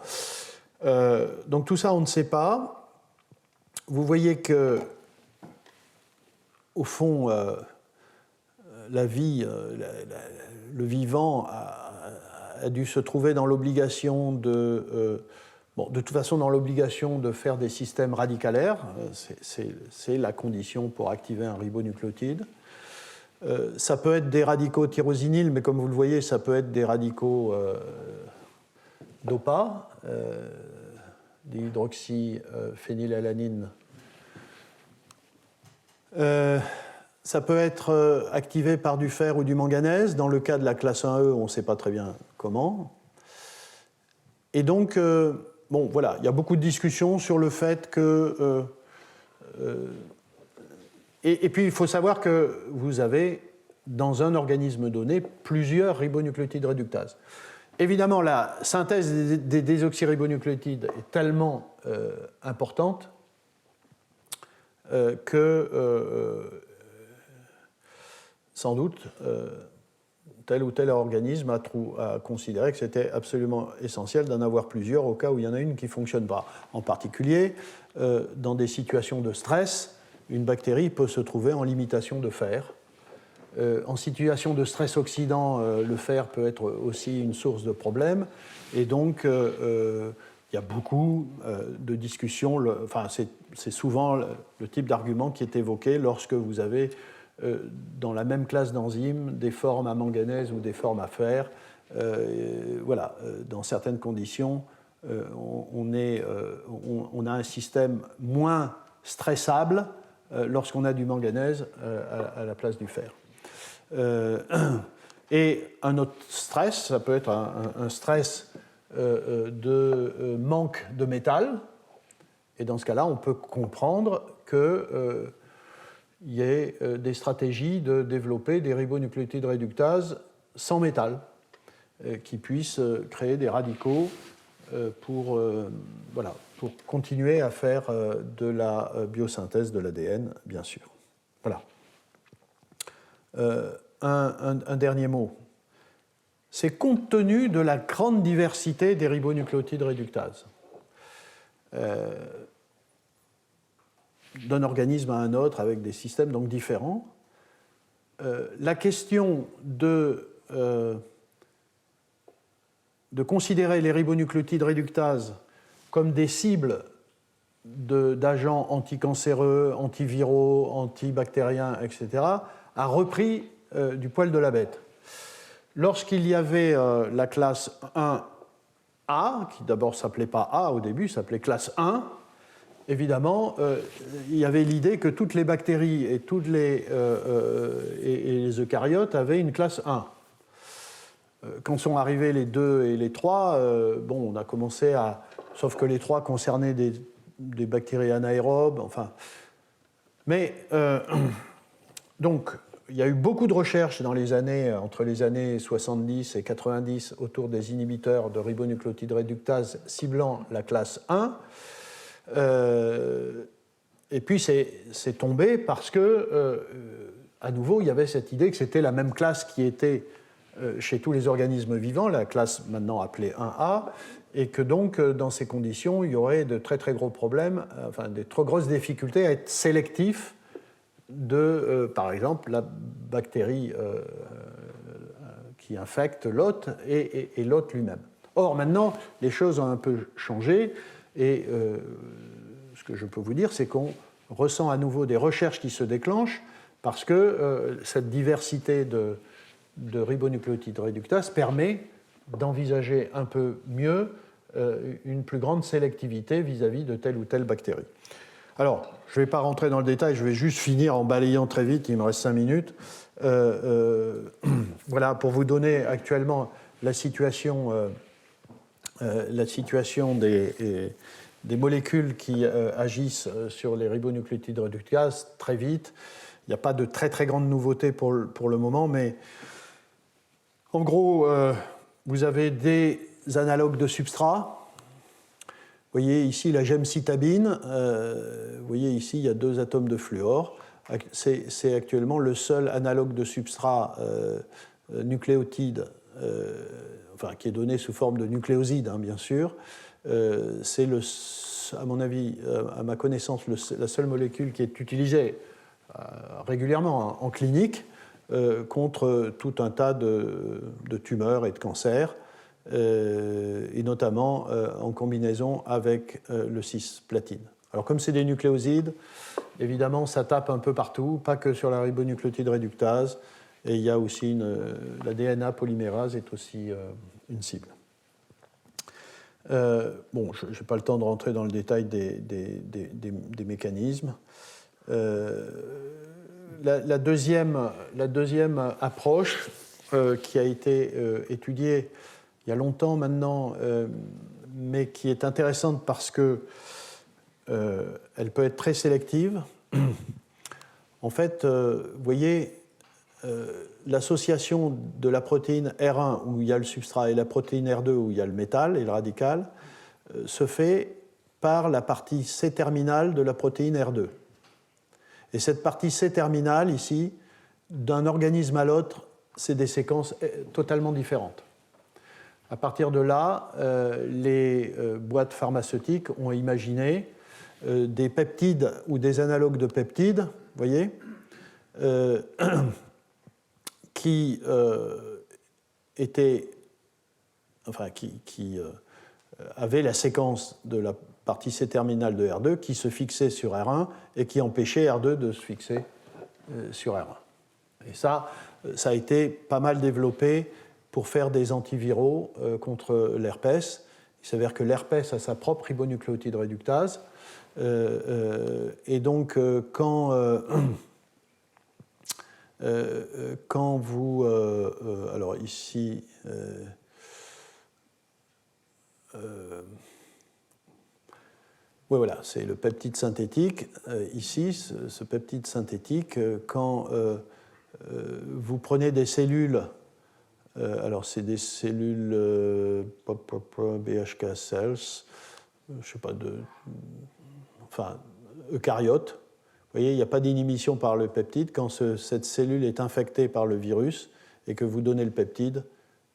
donc tout ça on ne sait pas. Vous voyez que au fond, la vie, le vivant a dû se trouver dans l'obligation de toute façon dans l'obligation de faire des systèmes radicalaires. C'est la condition pour activer un ribonucléotide. Ça peut être des radicaux tyrosinyles, mais comme vous le voyez, ça peut être des radicaux DOPA, dihydroxyphénylalanine. Ça peut être activé par du fer ou du manganèse. Dans le cas de la classe 1E, on ne sait pas très bien comment. Et donc, voilà, il y a beaucoup de discussions sur le fait que... et puis, il faut savoir que vous avez, dans un organisme donné, plusieurs ribonucléotides réductases. Évidemment, la synthèse des désoxyribonucléotides est tellement importante que sans doute tel ou tel organisme a considéré que c'était absolument essentiel d'en avoir plusieurs au cas où il y en a une qui ne fonctionne pas. En particulier, dans des situations de stress, une bactérie peut se trouver en limitation de fer. En situation de stress oxydant, le fer peut être aussi une source de problème. Et donc, il y a beaucoup de discussions. C'est souvent le type d'argument qui est évoqué lorsque vous avez dans la même classe d'enzymes des formes à manganèse ou des formes à fer. Voilà, dans certaines conditions, on a un système moins stressable lorsqu'on a du manganèse à la place du fer. Et un autre stress, ça peut être un stress de manque de métal. Et dans ce cas-là, on peut comprendre qu'il y ait des stratégies de développer des ribonucléotides réductases sans métal qui puissent créer des radicaux pour continuer à faire de la biosynthèse de l'ADN, bien sûr. Voilà. Un dernier mot. C'est compte tenu de la grande diversité des ribonucléotides réductases. D'un organisme à un autre avec des systèmes donc différents. La question de considérer les ribonucléotides réductases comme des cibles d'agents anticancéreux, antiviraux, antibactériens, etc., a repris du poil de la bête. Lorsqu'il y avait la classe 1A, qui d'abord ne s'appelait pas A au début, s'appelait classe 1, évidemment, il y avait l'idée que toutes les bactéries et les eucaryotes avaient une classe 1. Quand sont arrivés les 2 et les 3, on a commencé à... Sauf que les 3 concernaient des bactéries anaérobes, enfin... Mais, donc, il y a eu beaucoup de recherches entre les années 70 et 90 autour des inhibiteurs de ribonucléotides réductases ciblant la classe 1. Et puis c'est tombé parce que, à nouveau, il y avait cette idée que c'était la même classe qui était chez tous les organismes vivants, la classe maintenant appelée 1A, et que donc, dans ces conditions, il y aurait de très très gros problèmes, enfin des trop grosses difficultés à être sélectif de, par exemple, la bactérie qui infecte l'hôte et l'hôte lui-même. Or, maintenant, les choses ont un peu changé, et ce que je peux vous dire, c'est qu'on ressent à nouveau des recherches qui se déclenchent parce que cette diversité de ribonucléotides réductases permet d'envisager un peu mieux une plus grande sélectivité vis-à-vis de telle ou telle bactérie. Alors, je ne vais pas rentrer dans le détail, je vais juste finir en balayant très vite, il me reste 5 minutes. Voilà, pour vous donner actuellement la situation des molécules qui agissent sur les ribonucléotides réductases très vite. Il n'y a pas de très très grande nouveauté pour le moment, mais en gros, vous avez des analogues de substrat. Vous voyez ici la gemcitabine. Vous voyez ici, il y a 2 atomes de fluor. C'est actuellement le seul analogue de substrat nucléotide, qui est donné sous forme de nucléoside, bien sûr. C'est, à mon avis, à ma connaissance, la seule molécule qui est utilisée régulièrement en clinique contre tout un tas de tumeurs et de cancers, et notamment en combinaison avec le cisplatine. Alors comme c'est des nucléosides, évidemment ça tape un peu partout, pas que sur la ribonucléotide réductase, et il y a aussi la DNA polymérase est aussi une cible. Je n'ai pas le temps de rentrer dans le détail des mécanismes. La deuxième approche qui a été étudiée il y a longtemps maintenant, mais qui est intéressante parce qu'elle peut être très sélective. En fait, vous voyez, l'association de la protéine R1 où il y a le substrat et la protéine R2 où il y a le métal et le radical se fait par la partie C-terminale de la protéine R2. Et cette partie C-terminale, ici, d'un organisme à l'autre, c'est des séquences totalement différentes. À partir de là, les boîtes pharmaceutiques ont imaginé des peptides ou des analogues de peptides, vous voyez, qui avaient la séquence de la partie C-terminale de R2 qui se fixait sur R1 et qui empêchait R2 de se fixer sur R1. Et ça a été pas mal développé pour faire des antiviraux contre l'herpès. Il s'avère que l'herpès a sa propre ribonucléotide réductase. Et donc, quand vous... alors ici... oui, voilà, c'est le peptide synthétique. Ici, ce peptide synthétique, quand vous prenez des cellules Alors, c'est des cellules BHK cells, je ne sais pas, eucaryotes. Vous voyez, il n'y a pas d'inhibition par le peptide. Quand cette cellule est infectée par le virus et que vous donnez le peptide,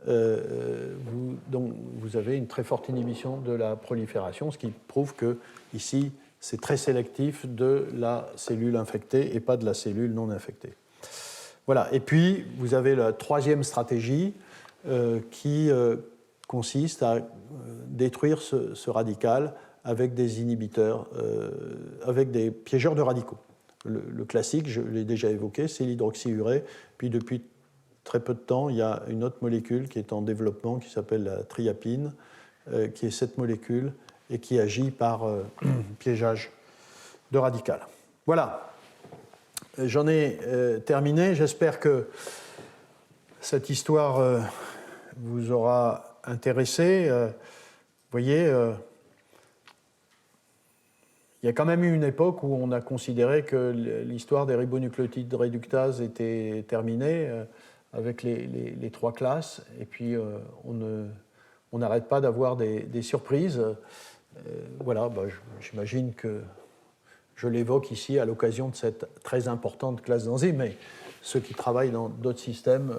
vous avez une très forte inhibition de la prolifération, ce qui prouve que ici, c'est très sélectif de la cellule infectée et pas de la cellule non infectée. Voilà. Et puis, vous avez la troisième stratégie qui consiste à détruire ce radical avec des inhibiteurs, avec des piégeurs de radicaux. Le classique, je l'ai déjà évoqué, c'est l'hydroxyurée. Puis depuis très peu de temps, il y a une autre molécule qui est en développement qui s'appelle la triapine, qui est cette molécule et qui agit par piégeage de radical. Voilà. J'en ai terminé. J'espère que cette histoire vous aura intéressé. Vous voyez, il y a quand même eu une époque où on a considéré que l'histoire des ribonucléotides réductases était terminée avec les trois classes. Et puis, on n'arrête pas d'avoir des surprises. Voilà, j'imagine que je l'évoque ici à l'occasion de cette très importante classe d'enzymes, mais ceux qui travaillent dans d'autres systèmes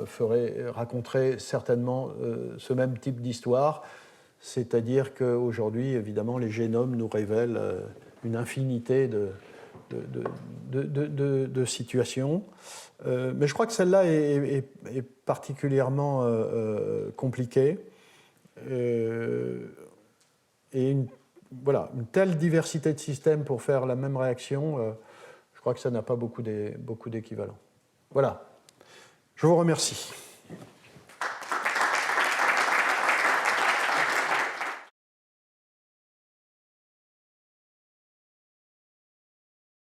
raconteraient certainement ce même type d'histoire, c'est-à-dire qu'aujourd'hui, évidemment, les génomes nous révèlent une infinité de situations. Mais je crois que celle-là est particulièrement compliquée. Et une telle diversité de systèmes pour faire la même réaction, je crois que ça n'a pas beaucoup d'équivalent. Voilà. Je vous remercie.